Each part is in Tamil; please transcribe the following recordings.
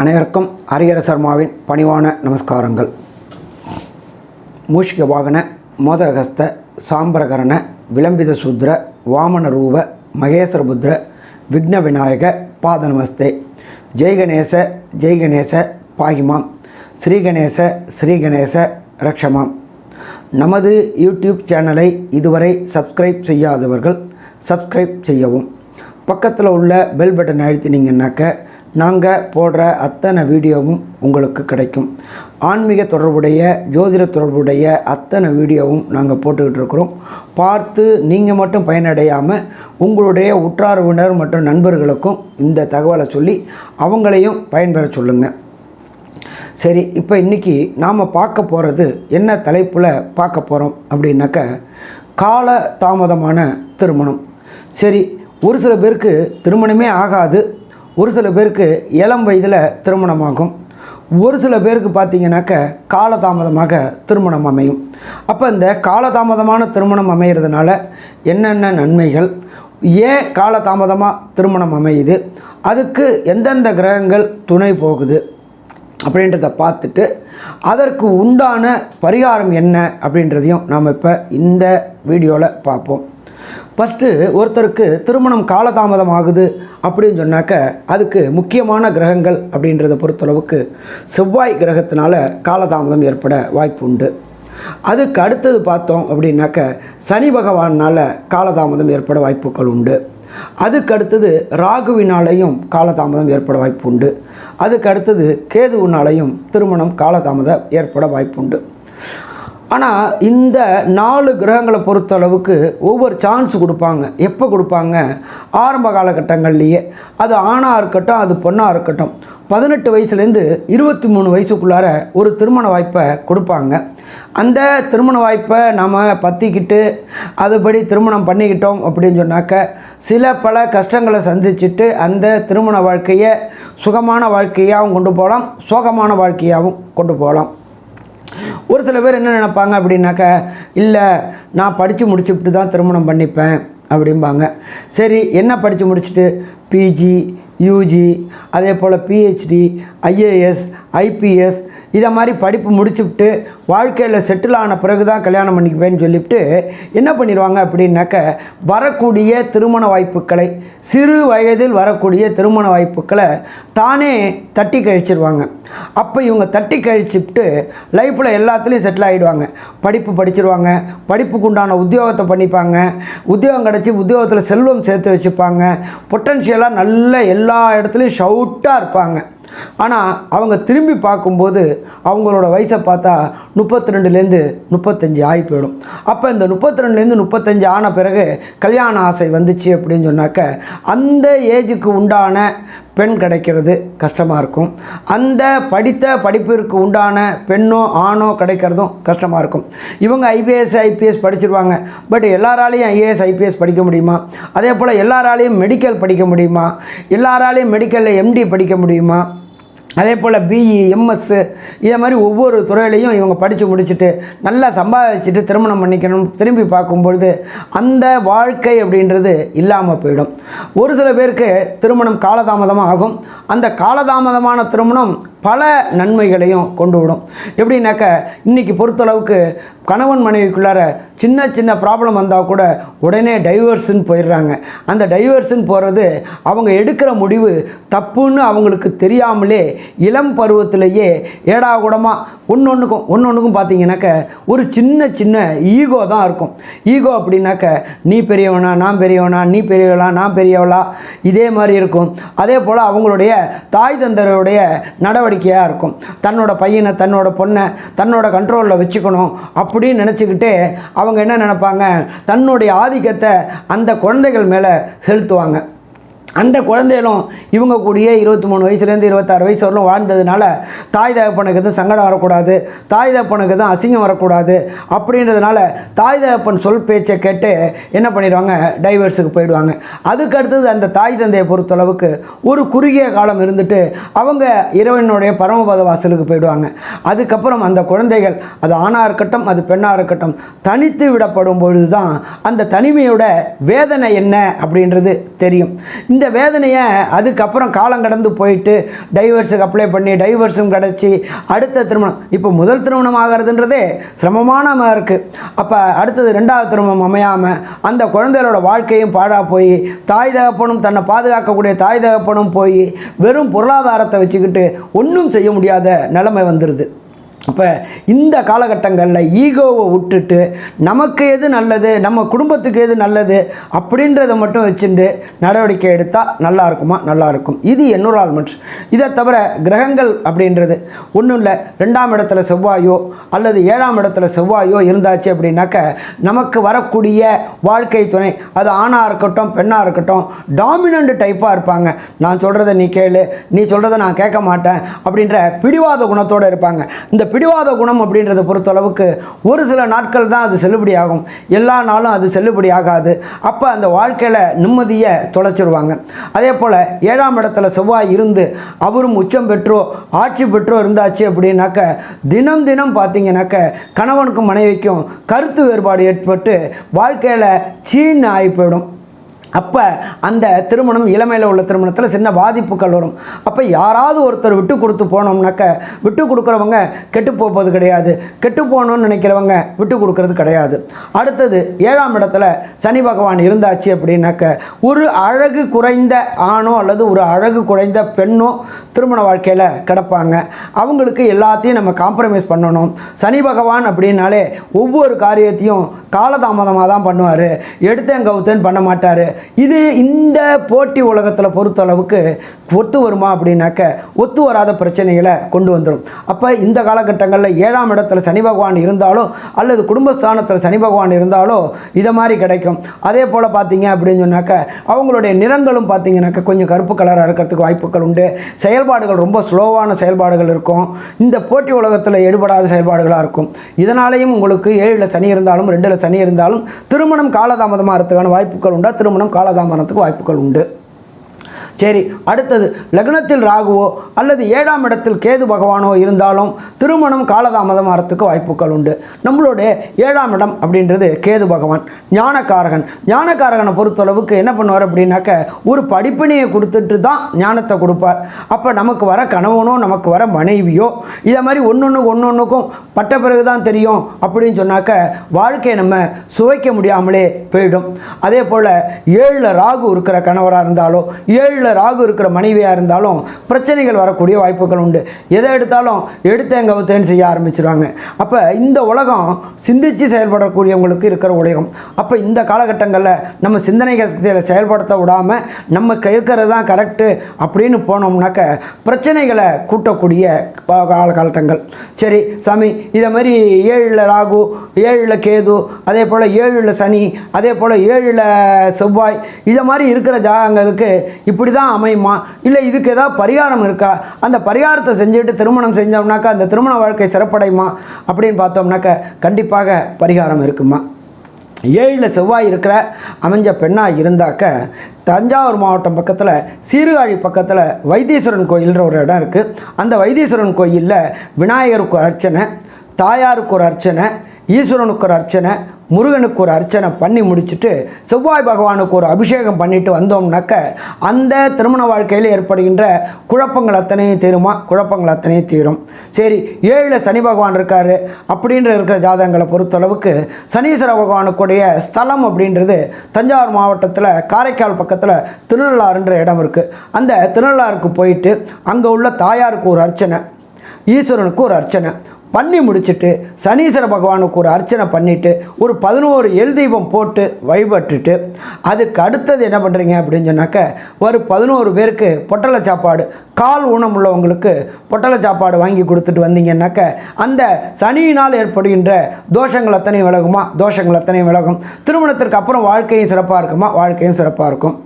அனைவருக்கும் ஹரிஹர சர்மாவின் பணிவான நமஸ்காரங்கள். மூஷிக வாகன மோதகஸ்த சாம்பரகரண விளம்பித சூத்ர வாமன ரூப மகேஸ்வரபுத்ர விக்ன விநாயக பாத நமஸ்தே. ஜெய் கணேச பாகிமாம், ஸ்ரீகணேச ரக்ஷமாம். நமது யூடியூப் சேனலை இதுவரை சப்ஸ்கிரைப் செய்யாதவர்கள் சப்ஸ்கிரைப் செய்யவும். பக்கத்தில் உள்ள பெல் பட்டன் அழுத்தினீங்கன்னாக்க நாங்கள் போடுற அத்தனை வீடியோவும் உங்களுக்கு கிடைக்கும். ஆன்மீக தொடர்புடைய ஜோதிட தொடர்புடைய அத்தனை வீடியோவும் நாங்கள் போட்டுக்கிட்டு இருக்கிறோம். பார்த்து நீங்கள் மட்டும் பயனடையாமல் உங்களுடைய உற்றார் மற்றும் நண்பர்களுக்கும் இந்த தகவலை சொல்லி அவங்களையும் பயன்பெற சொல்லுங்கள். சரி, இப்போ இன்றைக்கி நாம் பார்க்க போகிறது என்ன தலைப்பில் பார்க்க போகிறோம் அப்படின்னாக்க, கால தாமதமான திருமணம். சரி, ஒரு சில பேருக்கு திருமணமே ஆகாது, ஒரு சில பேருக்கு இளம் வயதில் திருமணமாகும், ஒரு சில பேருக்கு பார்த்திங்கனாக்க காலதாமதமாக திருமணம் அமையும். அப்போ இந்த காலதாமதமான திருமணம் அமைகிறதுனால என்னென்ன நன்மைகள், ஏன் காலதாமதமாக திருமணம் அமையுது, அதுக்கு எந்தெந்த கிரகங்கள் துணை போகுது அப்படின்றத பார்த்துட்டு அதற்கு உண்டான பரிகாரம் என்ன அப்படின்றதையும் நாம் இப்போ இந்த வீடியோவில் பார்ப்போம். ஃபஸ்ட்டு, ஒருத்தருக்கு திருமணம் காலதாமதம் ஆகுது அப்படின்னு சொன்னாக்க அதுக்கு முக்கியமான கிரகங்கள் அப்படின்றத பொறுத்தளவுக்கு செவ்வாய் கிரகத்தினால காலதாமதம் ஏற்பட வாய்ப்பு உண்டு. அதுக்கு அடுத்தது பார்த்தோம் அப்படின்னாக்க சனி பகவானால் காலதாமதம் ஏற்பட வாய்ப்புகள் உண்டு. அதுக்கு அடுத்தது ராகுவினாலேயும் காலதாமதம் ஏற்பட வாய்ப்பு உண்டு. அதுக்கு அடுத்தது கேதுவினாலேயும் திருமணம் காலதாமதம் ஏற்பட வாய்ப்பு உண்டு. ஆனால் இந்த 4 கிரகங்களை பொறுத்தளவுக்கு ஒவ்வொரு சான்ஸ் கொடுப்பாங்க. எப்போ கொடுப்பாங்க? ஆரம்ப காலகட்டங்கள்லேயே. அது ஆணாக இருக்கட்டும், அது பொண்ணாக இருக்கட்டும், 18 வயசுலேருந்து 23 வயசுக்குள்ளார ஒரு திருமண வாய்ப்பை கொடுப்பாங்க. அந்த திருமண வாய்ப்பை நாம் பற்றிக்கிட்டு அதுபடி திருமணம் பண்ணிக்கிட்டோம் அப்படின்னு சொன்னாக்க பல கஷ்டங்களை சந்திச்சுட்டு அந்த திருமண வாழ்க்கையை சுகமான வாழ்க்கையாகவும் கொண்டு போகலாம், சோகமான வாழ்க்கையாகவும் கொண்டு போகலாம். ஒரு சில பேர் என்ன நினைப்பாங்க அப்படின்னாக்க, இல்லை நான் படித்து முடிச்சுட்டு தான் திருமணம் பண்ணிப்பேன் அப்படிம்பாங்க. சரி, என்ன படித்து முடிச்சுட்டு? பிஜி, யூஜி, அதே போல் பிஹெச்டி, ஐஏஎஸ், ஐபிஎஸ் இதை மாதிரி படிப்பு முடிச்சுவிட்டு வாழ்க்கையில் செட்டில் ஆன பிறகு தான் கல்யாணம் பண்ணிக்குவேன்னு சொல்லிவிட்டு என்ன பண்ணிடுவாங்க அப்படின்னாக்க, வரக்கூடிய திருமண வாய்ப்புகளை, சிறு வயதில் வரக்கூடிய திருமண வாய்ப்புகளை தானே தட்டி கழிச்சிருவாங்க. அப்போ இவங்க தட்டி கழிச்சுட்டு லைஃப்பில் எல்லாத்துலேயும் செட்டில் ஆகிடுவாங்க. படிப்பு படிச்சிருவாங்க, படிப்புக்கு உண்டான உத்தியோகத்தை பண்ணிப்பாங்க, உத்தியோகம் கிடச்சி உத்தியோகத்தில் செல்வம் சேர்த்து வச்சுப்பாங்க, பொட்டன்ஷியலாக நல்ல எல்லா இடத்துலையும் ஷவுட்டாக இருப்பாங்க. ஆனால் அவங்க திரும்பி பார்க்கும்போது அவங்களோட வயசை பார்த்தா 32லேருந்து 35 ஆகி போயிடும். அப்போ இந்த 32லேருந்து 35 ஆன பிறகு கல்யாண ஆசை வந்துச்சு அப்படின்னு சொன்னாக்க அந்த ஏஜுக்கு உண்டான பெண் கிடைக்கிறது கஷ்டமாக இருக்கும். அந்த படித்த படிப்பிற்கு உண்டான பெண்ணோ ஆணோ கிடைக்கிறதும் கஷ்டமாக இருக்கும். இவங்க ஐபிஎஸ் ஐபிஎஸ் படிச்சிருவாங்க, பட் எல்லாராலையும் ஐஏஎஸ் ஐபிஎஸ் படிக்க முடியுமா? அதே போல் எல்லாராலையும் மெடிக்கல் படிக்க முடியுமா? எல்லாராலையும் மெடிக்கலில் எம்டி படிக்க முடியுமா? அதே போல் பிஇ, எம்எஸ் இதை மாதிரி ஒவ்வொரு துறையிலையும் இவங்க படித்து முடிச்சுட்டு நல்லா சம்பாதிச்சுட்டு திருமணம் பண்ணிக்கணும். திரும்பி பார்க்கும்பொழுது அந்த வாழ்க்கை அப்படின்றது இல்லாமல் போயிடும். ஒரு சில பேருக்கு திருமணம் காலதாமதமாக ஆகும். அந்த காலதாமதமான திருமணம் பல நன்மைகளையும் கொண்டு விடும். எப்படின்னாக்க, இன்றைக்கி பொறுத்தளவுக்கு கணவன் மனைவிக்குள்ளார சின்ன ப்ராப்ளம் வந்தால் கூட உடனே டைவர்ஸுன்னு போயிடுறாங்க. அந்த டைவர்ஸுன்னு போகிறது அவங்க எடுக்கிற முடிவு தப்புன்னு அவங்களுக்கு தெரியாமலே இளம் பருவத்திலேயே ஏடாகூடமாக ஒன்றுக்கும் பார்த்தீங்கன்னாக்க ஒரு சின்ன ஈகோ தான் இருக்கும். ஈகோ அப்படின்னாக்க நீ பெரியவனா, நான் பெரியவனா, நீ பெரியவளா, நான் பெரியவளா, இதே மாதிரி இருக்கும். அதே போல் அவங்களுடைய தாய் தந்தருடைய நடவடிக்கையாக இருக்கும். தன்னோட பையனை, தன்னோட பொண்ணை தன்னோட கண்ட்ரோலில் வச்சுக்கணும் அப்படின்னு நினச்சிக்கிட்டே அவங்க என்ன நினைப்பாங்க, தன்னுடைய ஆதிக்கத்தை அந்த குழந்தைகள் மேலே செலுத்துவாங்க. அந்த குழந்தைகளும் இவங்க கூடிய 23 வயசுலேருந்து 26 வயசு வரலும் வாழ்ந்ததுனால தாய் தகப்பனுக்கு எதுவும் சங்கடம் வரக்கூடாது, தாய் தகப்பனுக்கு எதுவும் அசிங்கம் வரக்கூடாது அப்படின்றதுனால தாய் தகப்பன் சொல் பேச்சை கேட்டு என்ன பண்ணிடுவாங்க, டைவர்ஸுக்கு போயிடுவாங்க. அதுக்கு அடுத்தது அந்த தாய் தந்தையை பொறுத்தளவுக்கு ஒரு குறுகிய காலம் இருந்துட்டு அவங்க இறைவனுடைய பரமபத வாசலுக்கு போயிடுவாங்க. அதுக்கப்புறம் அந்த குழந்தைகள், அது ஆணாக இருக்கட்டும் அது பெண்ணாக இருக்கட்டும், தனித்து விடப்படும் பொழுது தான் அந்த தனிமையோட வேதனை என்ன அப்படின்றது தெரியும். இந்த இந்த வேதனையை அதுக்கப்புறம் காலம் கடந்து போயிட்டு டைவர்ஸுக்கு அப்ளை பண்ணி டைவர்ஸும் கிடச்சி அடுத்த திருமணம், இப்போ முதல் திருமணம் ஆகிறதுன்றதே சிரமமான இருக்குது. அப்போ அடுத்தது ரெண்டாவது திருமணம் அமையாமல் அந்த குழந்தைகளோட வாழ்க்கையும் பாழாக போய் தாய் தகப்பனும் தன்னை பாதுகாக்கக்கூடிய தாய் தகப்பனும் போய் வெறும் பொருளாதாரத்தை வச்சுக்கிட்டு ஒன்றும் செய்ய முடியாத நிலைமை வந்துடுது. அப்போ இந்த காலகட்டங்களில் ஈகோவை விட்டுட்டு நமக்கு எது நல்லது, நம்ம குடும்பத்துக்கு எது நல்லது அப்படின்றத மட்டும் வச்சுட்டு நடவடிக்கை எடுத்தால் நல்லா இருக்குமா? நல்லா இருக்கும். இது என்விரான்மெண்ட். இதை தவிர கிரகங்கள் அப்படின்றது ஒன்றும் இல்லை. 2ஆம் இடத்துல செவ்வாயோ அல்லது 7ஆம் இடத்துல செவ்வாயோ இருந்தாச்சு அப்படின்னாக்க நமக்கு வரக்கூடிய வாழ்க்கை துணை, அது ஆணாக இருக்கட்டும் பெண்ணாக இருக்கட்டும், டாமினண்ட் டைப்பாக இருப்பாங்க. நான் சொல்கிறத நீ கேளு, நீ சொல்கிறத நான் கேட்க மாட்டேன் அப்படின்ற பிடிவாத குணத்தோடு இருப்பாங்க. இந்த பிடிவாத குணம் அப்படின்றத பொறுத்தளவுக்கு ஒரு சில நாட்கள் தான் அது செல்லுபடி ஆகும், எல்லா நாளும் அது செல்லுபடி ஆகாது. அப்போ அந்த வாழ்க்கையில் நிம்மதியை தொலைச்சிருவாங்க. அதே போல் 7ஆம் இடத்துல செவ்வாய் இருந்து அவரும் உச்சம் பெற்றோ ஆட்சி பெற்றோ இருந்தாச்சு அப்படின்னாக்க தினம் தினம் பார்த்தீங்கன்னாக்க கணவனுக்கும் மனைவிக்கும் கருத்து வேறுபாடு ஏற்பட்டு வாழ்க்கையில் சீன் ஆகி போயிடும். அப்போ அந்த திருமணம் இளமையில் உள்ள திருமணத்தில் சின்ன பாதிப்புகள் வரும். அப்போ யாராவது ஒருத்தர் விட்டு கொடுத்து போனோம்னாக்க விட்டு கொடுக்குறவங்க கெட்டு போவது கிடையாது, கெட்டு போகணும்னு நினைக்கிறவங்க விட்டு கொடுக்கறது கிடையாது. அடுத்தது 7ஆம் இடத்துல சனி பகவான் இருந்தாச்சு அப்படின்னாக்க ஒரு அழகு குறைந்த ஆணோ அல்லது ஒரு அழகு குறைந்த பெண்ணோ திருமண வாழ்க்கையில் கிடப்பாங்க. அவங்களுக்கு எல்லாத்தையும் நம்ம காம்ப்ரமைஸ் பண்ணணும். சனி பகவான் அப்படின்னாலே ஒவ்வொரு காரியத்தையும் காலதாமதமாக தான் பண்ணுவார், எடுத்தேன் கவுத்தேன்னு பண்ண மாட்டார். இது இந்த போட்டி உலகத்தில் பொறுத்தளவுக்கு ஒத்து வருமா அப்படின்னாக்க ஒத்து வராத பிரச்சனைகளை கொண்டு வந்துடும். அப்போ இந்த காலகட்டங்களில் 7ஆம் இடத்துல சனி பகவான் இருந்தாலோ அல்லது குடும்பஸ்தானத்தில் சனி பகவான் இருந்தாலோ இதை மாதிரி கிடைக்கும். அதே போல் பார்த்தீங்க அப்படின்னு சொன்னாக்க அவங்களுடைய நிறங்களும் பார்த்தீங்கன்னாக்க கொஞ்சம் கருப்பு கலராக இருக்கிறதுக்கு வாய்ப்புகள் உண்டு. செயல்பாடுகள் ரொம்ப ஸ்லோவான செயல்பாடுகள் இருக்கும். இந்த போட்டி உலகத்தில் எடுபடாத செயல்பாடுகளாக இருக்கும். இதனாலேயும் உங்களுக்கு 7ல் சனி இருந்தாலும் 2ல் சனி இருந்தாலும் திருமணம் காலதாமதமாக இருக்கிறதுக்கான வாய்ப்புகள் உண்டா? திருமணம் காலதாமதத்துக்கு வாய்ப்புகள் உண்டு. சரி, அடுத்தது லக்னத்தில் ராகுவோ அல்லது 7ஆம் இடத்தில் கேது பகவானோ இருந்தாலும் திருமணம் காலதாமதம் ஆகிறதுக்கு வாய்ப்புகள் உண்டு. நம்மளுடைய 7ஆம் இடம் அப்படின்றது கேது பகவான், ஞானக்காரகன். ஞானக்காரகனை பொறுத்தளவுக்கு என்ன பண்ணுவார் அப்படின்னாக்க ஒரு படிப்பினையை கொடுத்துட்டு தான் ஞானத்தை கொடுப்பார். அப்போ நமக்கு வர கணவனோ நமக்கு வர மனைவியோ இதை மாதிரி ஒன்றுக்கும் பட்ட பிறகு தான் தெரியும் அப்படின்னு சொன்னாக்க வாழ்க்கையை நம்ம சுவைக்க முடியாமலே போயிடும். அதே போல் 7ல் ராகு இருக்கிற கணவராக இருந்தாலோ 7ல் ராகு இருக்கிற மனைவியாக இருந்தாலும் பிரச்சனைகள் வரக்கூடிய வாய்ப்புகள் உண்டு. எதை எடுத்தாலும் எடுத்தேங்கவுத்தேன்னு செய்ய ஆரம்பிச்சிருவாங்க. அப்போ இந்த உலகம் சிந்தித்து செயல்படக்கூடியவங்களுக்கு இருக்கிற உலகம். அப்போ இந்த காலகட்டங்களில் நம்ம சிந்தனை சக்தியில் செயல்படுத்த விடாமல் நம்ம கேட்கறது தான் கரெக்டு அப்படின்னு போனோம்னாக்க பிரச்சனைகளை கூட்டக்கூடிய காலகட்டங்கள். சரி சாமி, இதை மாதிரி 7ல் ராகு 7ல் கேது அதே போல் 7ல் சனி அதே போல் 7ல் செவ்வாய் இதை மாதிரி இருக்கிற ஜாதகங்களுக்கு இப்படி தான் அமையுமா? இல்லை இதுக்கு ஏதாவது பரிகாரம் இருக்கா? அந்த பரிகாரத்தை செஞ்சுட்டு திருமணம் செஞ்சோம்னாக்கா அந்த திருமண வாழ்க்கை சிறப்படையுமா அப்படின்னு பார்த்தோம்னாக்க கண்டிப்பாக பரிகாரம் இருக்குமா. 7ல் செவ்வாய் இருக்கிற அமைஞ்ச பெண்ணாக இருந்தாக்க தஞ்சாவூர் மாவட்டம் பக்கத்தில் சீர்காழி பக்கத்தில் வைத்தீஸ்வரன் கோயில்ன்ற ஒரு இடம் இருக்குது. அந்த வைத்தீஸ்வரன் கோயிலில் விநாயகருக்கு ஒரு அர்ச்சனை, தாயாருக்கு ஒரு அர்ச்சனை, ஈஸ்வரனுக்கு ஒரு அர்ச்சனை, முருகனுக்கு ஒரு அர்ச்சனை பண்ணி முடிச்சுட்டு செவ்வாய் பகவானுக்கு ஒரு அபிஷேகம் பண்ணிட்டு வந்தோம்னாக்க அந்த திருமண வாழ்க்கையில் ஏற்படுகின்ற குழப்பங்கள் அத்தனையும் தீருமா? குழப்பங்கள் அத்தனையும் தீரும். சரி, 7ல் சனி பகவான் இருக்கார் அப்படின்ற இருக்கிற ஜாதகங்களை பொறுத்தளவுக்கு சனீஸ்வர பகவானுக்குடைய ஸ்தலம் அப்படின்றது தஞ்சாவூர் மாவட்டத்தில் காரைக்கால் பக்கத்தில் திருநள்ளாறுன்ற இடம் இருக்குது. அந்த திருநள்ளாறுக்கு போயிட்டு அங்கே உள்ள தாயாருக்கு ஒரு அர்ச்சனை, ஈஸ்வரனுக்கு ஒரு அர்ச்சனை பண்ணி முடிச்சுட்டு சனீஸ்வர பகவானுக்கு ஒரு அர்ச்சனை பண்ணிவிட்டு ஒரு 11 எல் தீபம் போட்டு வழிபட்டுட்டு அதுக்கு அடுத்தது என்ன பண்ணுறீங்க அப்படின்னு சொன்னாக்க ஒரு 11 பேருக்கு பொட்டலை சாப்பாடு, கால் ஊனம் உள்ளவங்களுக்கு பொட்டலை சாப்பாடு வாங்கி கொடுத்துட்டு வந்தீங்கன்னாக்க அந்த சனியினால் ஏற்படுகின்ற தோஷங்கள் அத்தனையும் விலகுமா? தோஷங்கள் அத்தனையும் விலகும். திருமணத்திற்கு அப்புறம் வாழ்க்கையும் சிறப்பாக இருக்குமா? வாழ்க்கையும் சிறப்பாக இருக்கும்.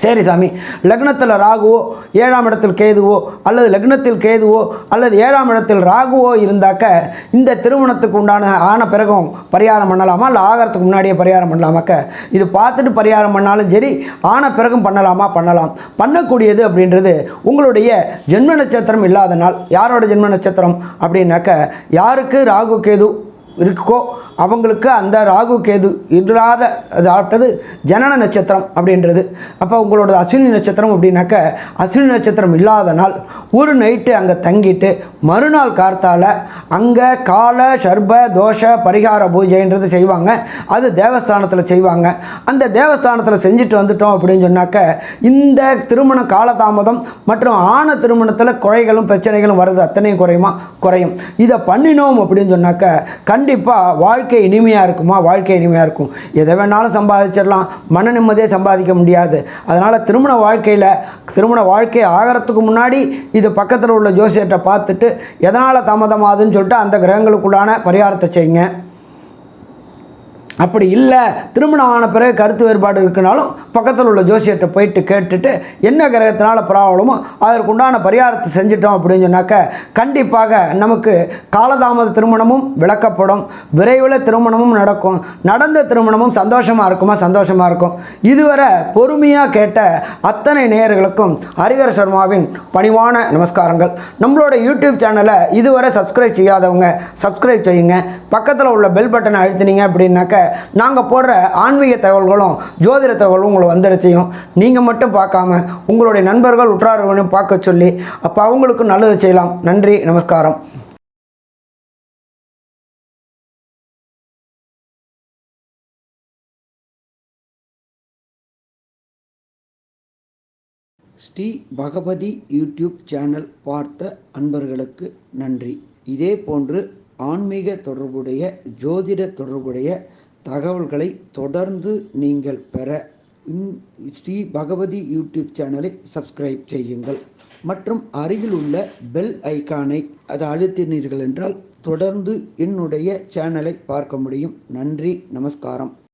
சரி சாமி, லக்னத்தில் ராகுவோ 7ஆம் இடத்தில் கேதுவோ அல்லது லக்னத்தில் கேதுவோ அல்லது 7ஆம் இடத்தில் ராகுவோ இருந்தாக்க இந்த திருமணத்துக்கு உண்டான ஆன பிறகும் பரிகாரம் பண்ணலாமா? இல்லை ஆகிறதுக்கு முன்னாடியே பரிகாரம் பண்ணலாமாக்க? இது பார்த்துட்டு பரிகாரம் பண்ணாலும் சரி, ஆன பிறகும் பண்ணலாமா? பண்ணலாம். பண்ணக்கூடியது அப்படின்றது உங்களுடைய ஜென்ம நட்சத்திரம் இல்லாத நாள். யாரோட ஜென்ம நட்சத்திரம் அப்படின்னாக்க யாருக்கு ராகு கேது இருக்கோ அவங்களுக்கு அந்த ராகு கேது இல்லாத அதாவது ஜனன நட்சத்திரம் அப்படின்றது. அப்போ உங்களோட அஸ்வினி நட்சத்திரம் அப்படின்னாக்க அஸ்வினி நட்சத்திரம் இல்லாத நாள் ஒரு நைட்டு அங்கே தங்கிட்டு மறுநாள் கார்த்தால அங்கே கால சர்ப தோஷ பரிகார பூஜைன்றது செய்வாங்க. அது தேவஸ்தானத்தில் செய்வாங்க. அந்த தேவஸ்தானத்தில் செஞ்சுட்டு வந்துட்டோம் அப்படின்னு சொன்னாக்க இந்த திருமண காலதாமதம் மற்றும் ஆன திருமணத்தில் குறைகளும் பிரச்சனைகளும் வருது அத்தனையும் குறையும். இதை பண்ணினோம் அப்படின்னு சொன்னாக்க கண்டிப்பாக வாழ்க்கை இனிமையாக இருக்குமா? வாழ்க்கை இனிமையாக இருக்கும். எதை வேணாலும் சம்பாதிச்சிடலாம், மன நிம்மதியை சம்பாதிக்க முடியாது. அதனால் திருமண வாழ்க்கை ஆகிறதுக்கு முன்னாடி இது பக்கத்தில் உள்ள ஜோசியர்கிட்ட பார்த்துட்டு எதனால் தாமதமாகுதுன்னு சொல்லிட்டு அந்த கிரகங்களுக்குள்ளான பரிகாரத்தை செய்யுங்க. அப்படி இல்லை திருமணம் ஆன பிறகு கருத்து வேறுபாடு இருக்குனாலும் பக்கத்தில் உள்ள ஜோசியர்கிட்ட போயிட்டு கேட்டுட்டு என்ன கிரகத்தினால ப்ராப்ளமோ அதற்குண்டான பரிகாரத்தை செஞ்சிட்டோம் அப்படின்னு சொன்னாக்க கண்டிப்பாக நமக்கு காலதாமத திருமணமும் விளக்கப்படும், விரைவில் திருமணமும் நடக்கும். நடந்த திருமணமும் சந்தோஷமாக இருக்கும். இதுவரை பொறுமையாக கேட்ட அத்தனை நேயர்களுக்கும் ஹரிஹர சர்மாவின் பணிவான நமஸ்காரங்கள். நம்மளோட யூடியூப் சேனலை இதுவரை சப்ஸ்கிரைப் செய்யாதவங்க சப்ஸ்கிரைப் செய்யுங்க. பக்கத்தில் உள்ள பெல் பட்டனை அழுத்தினீங்க அப்படின்னாக்க நாங்கள் போடுற ஆன்மீக தகவல்களும் ஜோதிட தகவலும் உங்களை வந்துடுச்சையும் நீங்கள் மட்டும் பார்க்காம உங்களுடைய நண்பர்கள் உற்றார்களையும் பார்க்க சொல்லி அப்போ அவங்களுக்கு நல்லது செய்யலாம். நன்றி, நமஸ்காரம். ஸ்ரீ பகவதி யூடியூப் சேனல் பார்த்த அன்பர்களுக்கு நன்றி. இதே போன்று ஆன்மீக தொடர்புடைய ஜோதிட தொடர்புடைய தகவல்களை தொடர்ந்து நீங்கள் பெற ஸ்ரீ பகவதி யூடியூப் சேனலை சப்ஸ்கிரைப் செய்யுங்கள் மற்றும் அருகில் உள்ள பெல் ஐக்கானை அதை அழுத்தினீர்கள் என்றால் தொடர்ந்து என்னுடைய சேனலை பார்க்க முடியும். நன்றி, நமஸ்காரம்.